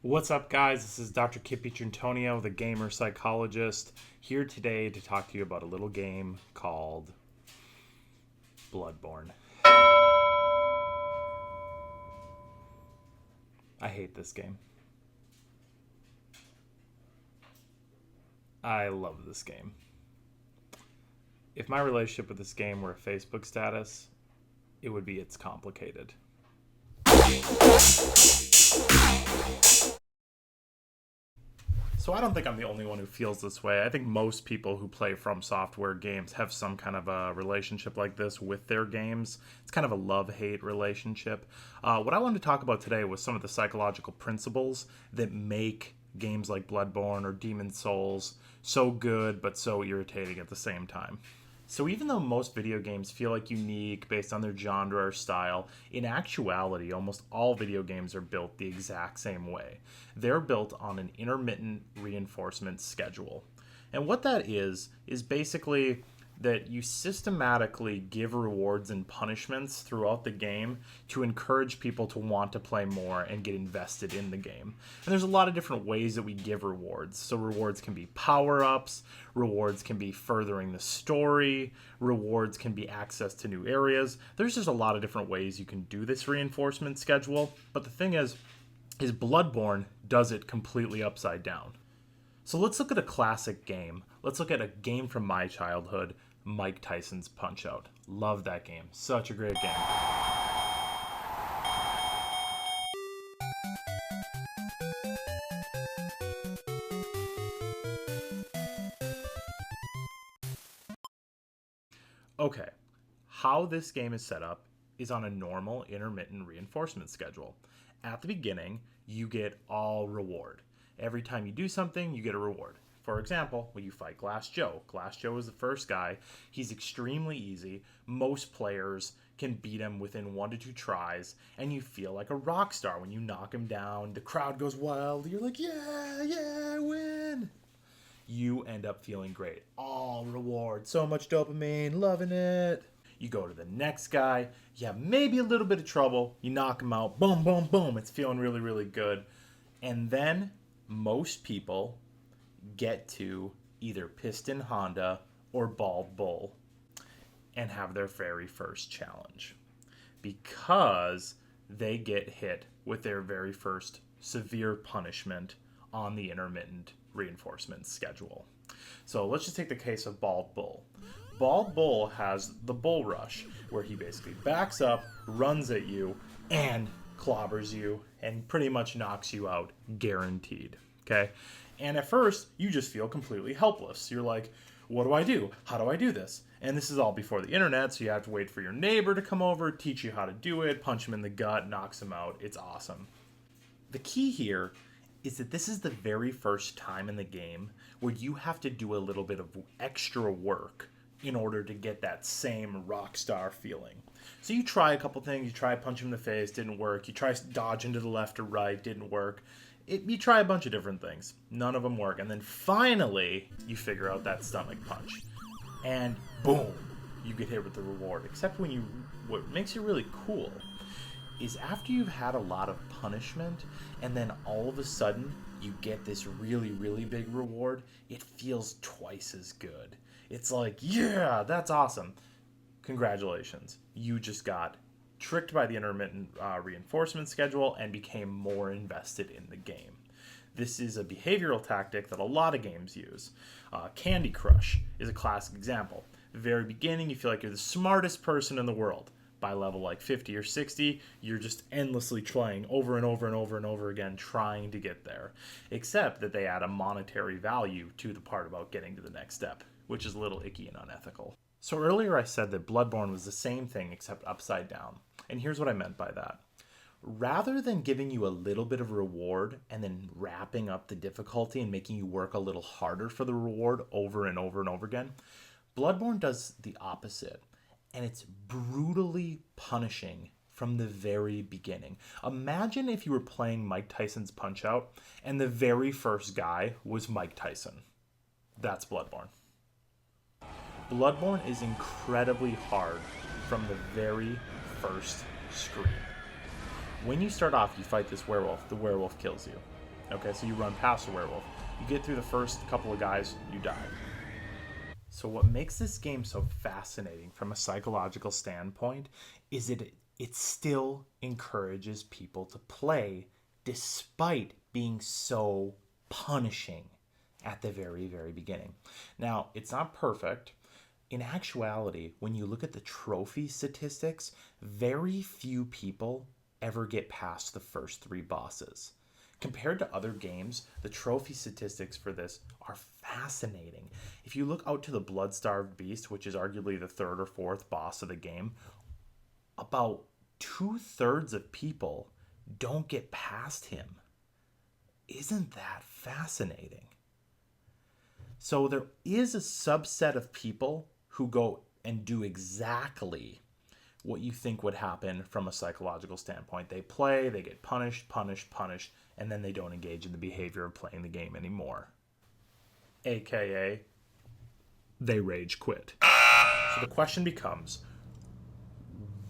What's up, guys? This is Dr. Kipp, the gamer psychologist, here today to talk to you about a little game called Bloodborne. I hate this game. I love this game. If my relationship with this game were a Facebook status, it would be it's complicated. So I don't think I'm the only one who feels this way. I think most people who play From Software games have some kind of a relationship like this with their games. It's kind of a love-hate relationship. What I wanted to talk about today was some of the psychological principles that make games like Bloodborne or Demon's Souls so good but so irritating at the same time. So even though most video games feel like unique based on their genre or style, in actuality, almost all video games are built the exact same way. They're built on an intermittent reinforcement schedule. And what that is basically that you systematically give rewards and punishments throughout the game to encourage people to want to play more and get invested in the game. And there's a lot of different ways that we give rewards. So rewards can be power-ups, rewards can be furthering the story, rewards can be access to new areas. There's just a lot of different ways you can do this reinforcement schedule. But the thing is Bloodborne does it completely upside down. So let's look at a classic game. Let's look at a game from my childhood, Mike Tyson's Punch-Out. Love that game. Such a great game. Okay, how this game is set up is on a normal intermittent reinforcement schedule. At the beginning, you get all reward. Every time you do something, you get a reward. For example, when you fight Glass Joe. Glass Joe is the first guy. He's extremely easy. Most players can beat him within 1 to 2 tries, and you feel like a rock star when you knock him down. The crowd goes wild. You're like, yeah, I win. You end up feeling great. All reward. So much dopamine. Loving it. You go to the next guy. You have maybe a little bit of trouble. You knock him out. Boom, boom, boom. It's feeling really, really good. And then most people get to either Piston Honda or Bald Bull and have their very first challenge because they get hit with their very first severe punishment on the intermittent reinforcement schedule. So let's just take the case of Bald Bull. Bald Bull has the bull rush, where he basically backs up, runs at you, and clobbers you, and pretty much knocks you out, guaranteed. Okay? And at first, you just feel completely helpless. You're like, what do I do? How do I do this? And this is all before the internet, so you have to wait for your neighbor to come over, teach you how to do it, punch him in the gut, knocks him out. It's awesome. The key here is that this is the very first time in the game where you have to do a little bit of extra work in order to get that same rock star feeling. So you try a couple things. You try punch him in the face, didn't work. You try dodging to the left or right, didn't work. You try a bunch of different things. None of them work. And then finally, you figure out that stomach punch. And boom, you get hit with the reward. Except what makes it really cool is after you've had a lot of punishment and then all of a sudden you get this really, really big reward, it feels twice as good. It's like, yeah, that's awesome. Congratulations. You just got tricked by the intermittent reinforcement schedule and became more invested in the game. This is a behavioral tactic that a lot of games use. Candy Crush is a classic example. At the very beginning, you feel like you're the smartest person in the world. By level like 50 or 60, you're just endlessly trying over and over and over and over again, trying to get there. Except that they add a monetary value to the part about getting to the next step, which is a little icky and unethical. So earlier I said that Bloodborne was the same thing except upside down. And here's what I meant by that. Rather than giving you a little bit of reward and then wrapping up the difficulty and making you work a little harder for the reward over and over and over again, Bloodborne does the opposite. And it's brutally punishing from the very beginning. Imagine if you were playing Mike Tyson's Punch-Out and the very first guy was Mike Tyson. That's Bloodborne. Bloodborne is incredibly hard from the very first screen. When you start off, you fight this werewolf. The werewolf kills you. Okay, so you run past a werewolf. You get through the first couple of guys, you die. So what makes this game so fascinating from a psychological standpoint is it still encourages people to play despite being so punishing at the very, very beginning. Now, it's not perfect. In actuality, when you look at the trophy statistics, very few people ever get past the first 3 bosses. Compared to other games, the trophy statistics for this are fascinating. If you look out to the Blood-Starved Beast, which is arguably the 3rd or 4th boss of the game, about 2/3 of people don't get past him. Isn't that fascinating? So there is a subset of people who go and do exactly what you think would happen from a psychological standpoint. They play, they get punished, and then they don't engage in the behavior of playing the game anymore. AKA, they rage quit. So the question becomes,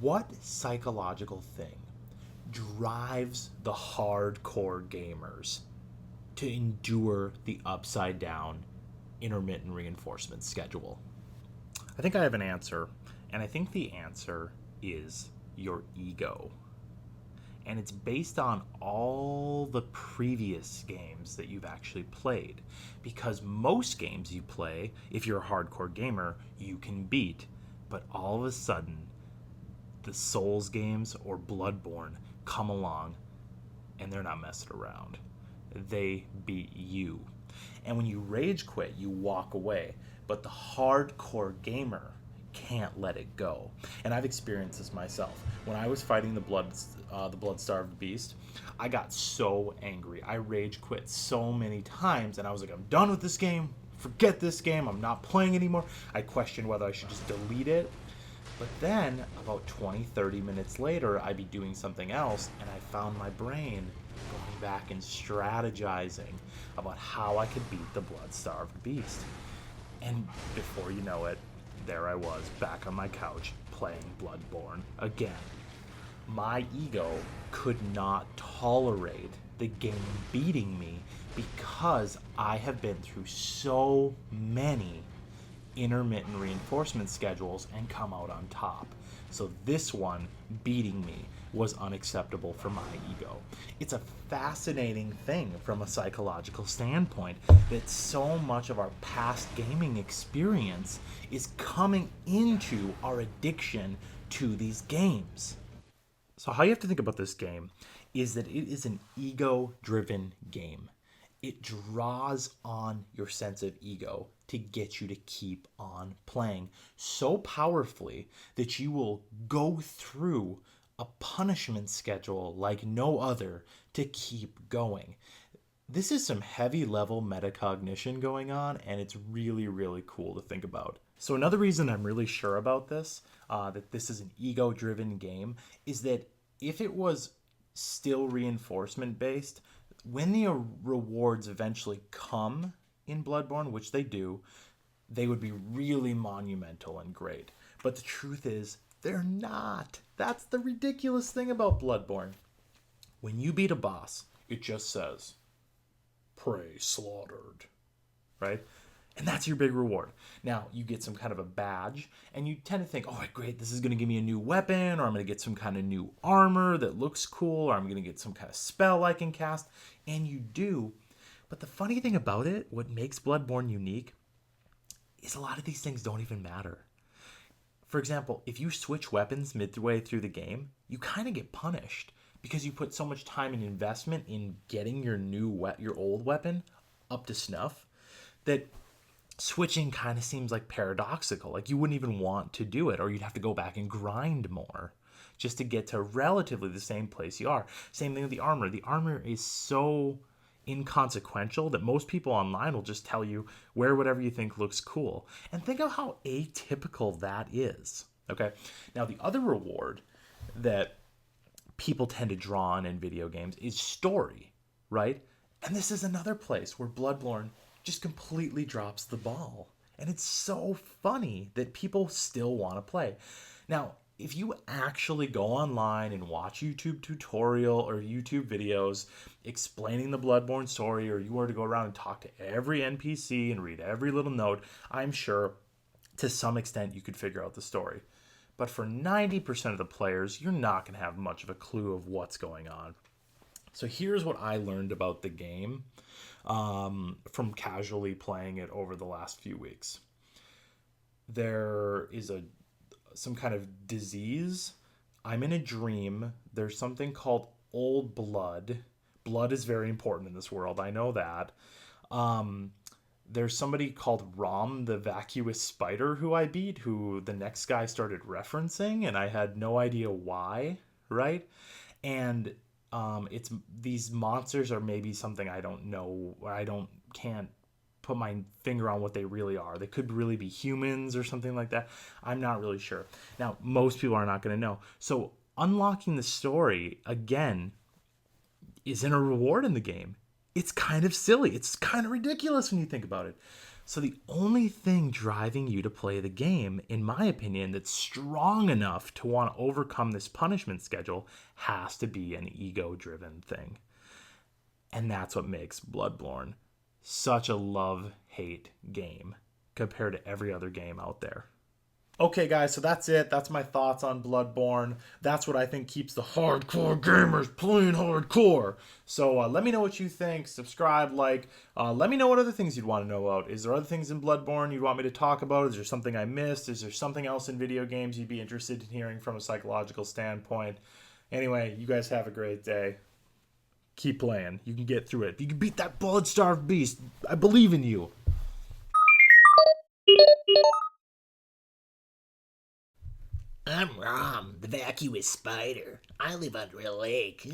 what psychological thing drives the hardcore gamers to endure the upside down intermittent reinforcement schedule? I think I have an answer, and I think the answer is your ego. And it's based on all the previous games that you've actually played. Because most games you play, if you're a hardcore gamer, you can beat. But all of a sudden, the Souls games or Bloodborne come along and they're not messing around. They beat you. And when you rage quit, you walk away. But the hardcore gamer can't let it go. And I've experienced this myself. When I was fighting the Blood-Starved Beast, I got so angry. I rage quit so many times, and I was like, I'm done with this game. Forget this game. I'm not playing anymore. I questioned whether I should just delete it. But then, about 20-30 minutes later, I'd be doing something else, and I found my brain going back and strategizing about how I could beat the Blood-Starved Beast. And before you know it, there I was, back on my couch, playing Bloodborne again. My ego could not tolerate the game beating me because I have been through so many intermittent reinforcement schedules and come out on top. So this one beating me was unacceptable for my ego. It's a fascinating thing from a psychological standpoint that so much of our past gaming experience is coming into our addiction to these games. So how you have to think about this game is that it is an ego-driven game. It draws on your sense of ego to get you to keep on playing so powerfully that you will go through a punishment schedule like no other to keep going. This is some heavy level metacognition going on, and it's really, really cool to think about. So another reason I'm really sure about this, that this is an ego-driven game, is that if it was still reinforcement based, when the rewards eventually come in Bloodborne, which they do, they would be really monumental and great. But the truth is, they're not. That's the ridiculous thing about Bloodborne. When you beat a boss, it just says, "Prey slaughtered," right? And that's your big reward. Now, you get some kind of a badge, and you tend to think, oh, great, this is going to give me a new weapon, or I'm going to get some kind of new armor that looks cool, or I'm going to get some kind of spell I can cast. And you do. But the funny thing about it, what makes Bloodborne unique, is a lot of these things don't even matter. For example, if you switch weapons midway through the game, you kind of get punished because you put so much time and investment in getting your old weapon up to snuff that switching kind of seems like paradoxical. Like you wouldn't even want to do it, or you'd have to go back and grind more just to get to relatively the same place you are. Same thing with the armor. The armor is so inconsequential that most people online will just tell you wear whatever you think looks cool. And think of how atypical that is. Okay. Now the other reward that people tend to draw on in video games is story, right? And this is another place where Bloodborne just completely drops the ball. And it's so funny that people still want to play. Now, if you actually go online and watch YouTube tutorial or YouTube videos explaining the Bloodborne story, or you were to go around and talk to every NPC and read every little note, I'm sure to some extent you could figure out the story. But for 90% of the players, you're not going to have much of a clue of what's going on. So here's what I learned about the game from casually playing it over the last few weeks. There is some kind of disease. I'm in a dream. There's something called old blood. Blood is very important in this world. I know that. There's somebody called Rom, the vacuous spider, who I beat, who the next guy started referencing, and I had no idea why, right? And it's these monsters are maybe something I don't know, or can't put my finger on what they really are. They could really be humans or something like that. I'm not really sure. Now, most people are not going to know. So unlocking the story, again, isn't a reward in the game. It's kind of silly. It's kind of ridiculous when you think about it. So the only thing driving you to play the game, in my opinion, that's strong enough to want to overcome this punishment schedule has to be an ego-driven thing. And that's what makes Bloodborne such a love-hate game compared to every other game out there. Okay, guys, so that's it. That's my thoughts on Bloodborne. That's what I think keeps the hardcore gamers playing hardcore. So let me know what you think. Subscribe, like. Let me know what other things you'd want to know about. Is there other things in Bloodborne you'd want me to talk about? Is there something I missed? Is there something else in video games you'd be interested in hearing from a psychological standpoint? Anyway, you guys have a great day. Keep playing. You can get through it. You can beat that blood-starved beast. I believe in you. I'm Rom, the vacuous spider. I live under a lake.